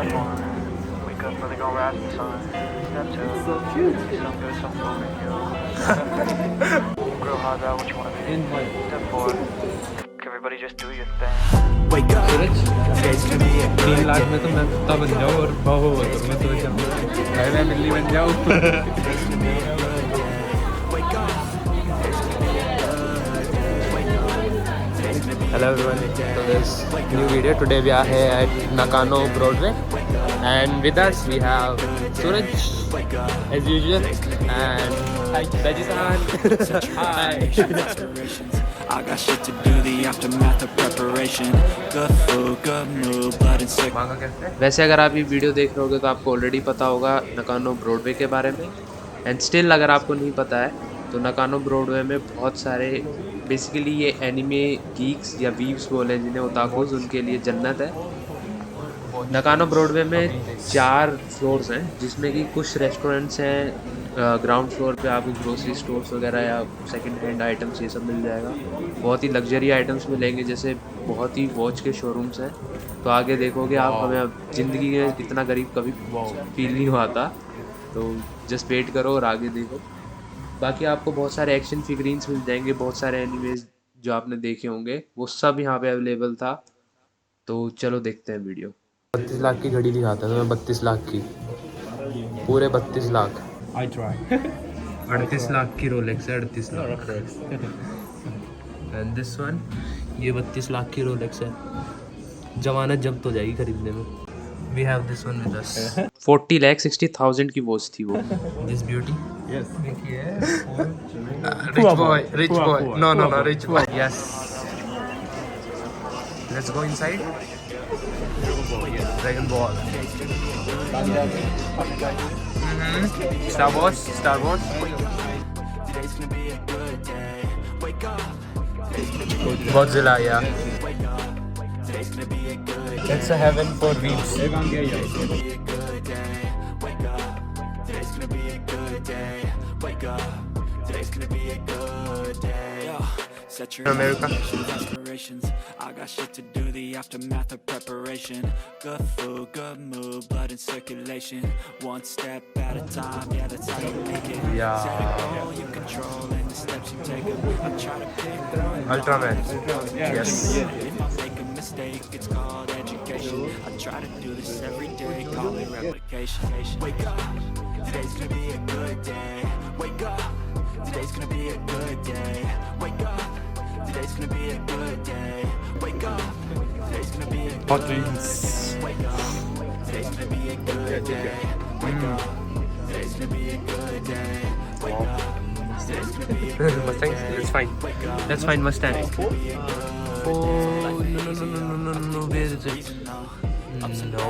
Step 1, wake up early, gonna rise in the sun. Step 2, so cute. Some good, some moving, yo. Step 3, grow hard about what you wanna be. Step 4, everybody just do your thing. Wake up. Today's gonna be a good 3 lakh में तो मैं कुत्ता बन जाऊँ और बाबू बन मैं तो जाऊँ मैं बिल्ली बन जाऊँ Hello everyone, so this new video. Today we are here at Nakano Broadway and with us we have Suraj as usual and hi Dajisan. Hi. I got shit to do, the aftermath of preparation. Good food, good mood, blood and sick. वैसे अगर आप ये video देख रहे होगे तो आपको already पता होगा नकानो ब्रॉडवे के बारे में एंड स्टिल अगर आपको नहीं पता है तो नकानो ब्रॉडवे में बहुत सारे बेसिकली ये एनिमे गीक्स या वीव्स बोले जिन्हें ओताकुस उनके लिए जन्नत है। नकानो ब्रॉडवे में 4 फ्लोर्स हैं जिसमें कि कुछ रेस्टोरेंट्स हैं। ग्राउंड फ्लोर पे आपको ग्रोसरी स्टोर्स वगैरह या सेकंड हैंड आइटम्स ये सब मिल जाएगा। बहुत ही लग्जरी आइटम्स मिलेंगे जैसे बहुत ही वॉच के शोरूम्स हैं। तो आगे देखोगे आप हमें अब ज़िंदगी में इतना गरीब कभी फील नहीं हुआ था। तो जस्ट वेट करो और आगे देखो। बाकी आपको बहुत सारे एक्शन फिगरीन्स मिल जाएंगे, बहुत सारे एनिमेज जो आपने देखे होंगे वो सब यहाँ पे अवेलेबल था। तो चलो देखते हैं वीडियो। 32 लाख की घड़ी दिखाता है तुम्हें, 32 लाख की, पूरे 32 लाख। I try. 38 लाख की रोलेक्स है, 38 लाख। एंड दिस वन, ये 32 लाख की रोलेक्स है। जमानत जब्त हो जाएगी खरीदने में। We have this one with us. 40,60,000 की वॉच थी वो। This beauty. Yes. Rich boy. No, rich boy. Yes. Let's go inside. Dragon Ball. Star Wars. Godzilla, yeah. It's a heaven for weeps. America. I got shit to do, the aftermath of preparation. Good food, good mood, blood in circulation. One step at a time, yeah, that's how you make it. Yeah. Set a goal, you control, and the steps you take. I try to pick through. Ultraman. Yes. If I make a mistake, it's called education. I try to do this every day, call it replication. Wake up, today's gonna be a good day. Wake up, today's gonna be a good day. Wake up, today's gonna be a good day. Wake up, today's gonna be a good day. Wake up, today's gonna be a good day. Wake up, today's gonna be a good day. Wake up, today's gonna be a good day. Mustang, that's fine. That's fine, Mustang. Oh, no, where is it? No.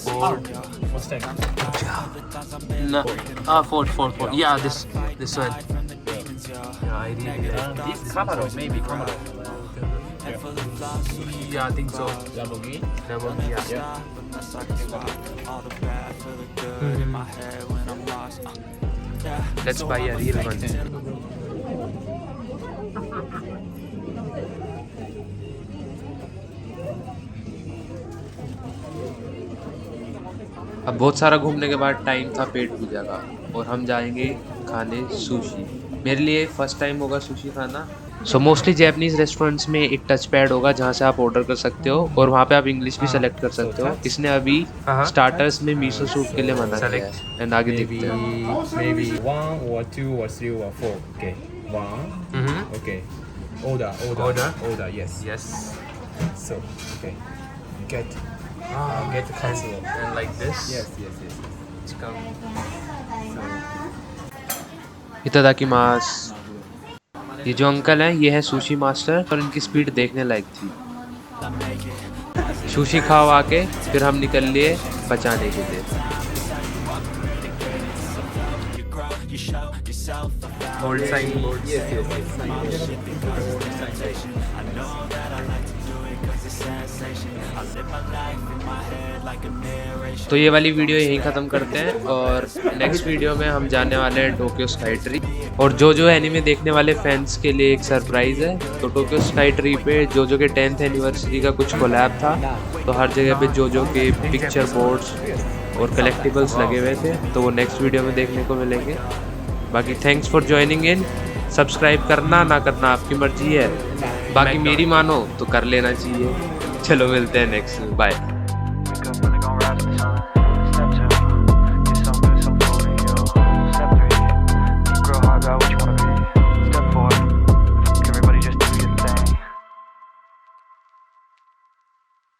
Ford. Mustang. No. Ford. Yeah, this one. Yeah, I really like This Camaro, maybe Camaro. Yeah, I think so. Lamborghini. Yeah. Let's buy a real one. अब बहुत सारा घूमने के बाद time था पेट पूजा का और हम जाएंगे खाने सुशी। मेरे लिए फर्स्ट टाइम होगा सुशी खाना। सो मोस्टली जैपनीज रेस्टोरेंट्स में एक टच पैड होगा जहाँ से आप ऑर्डर कर सकते हो और वहाँ पे आप इंग्लिश भी सेलेक्ट कर सकते हो। इसने अभी स्टार्टर्स में मीसो सूप के लिए मना किया है एंड आगे देखते हैं। Maybe 1 or 2 or 3 or 4. Okay. 1. Okay. Order. Yes. So, okay. Get the casserole. And like this. Yes. It's come. इतादाकिमास। ये जो अंकल हैं ये है सुशी मास्टर और इनकी स्पीड देखने लायक थी। सुशी खाओ आके फिर हम निकल लिए बचाने के लिए। Old sign board. like a narration. तो ये वाली वीडियो यहीं ख़त्म करते हैं और नेक्स्ट वीडियो में हम जाने वाले हैं टोक्यो स्काई ट्री। और जो एनीमे देखने वाले फैंस के लिए एक सरप्राइज़ है। तो टोक्यो स्काई ट्री पे जो के 10th एनिवर्सरी का कुछ कोलैब था, तो हर जगह पे जो के पिक्चर बोर्ड्स और कलेक्टिबल्स लगे हुए थे, तो वो नेक्स्ट वीडियो में देखने को मिलेंगे। बाकी thanks for joining in. Subscribe करना ना करना आपकी मर्जी है, बाकी मेरी मानो तो कर लेना चाहिए। चलो मिलते हैं नेक्स्ट में, बाय।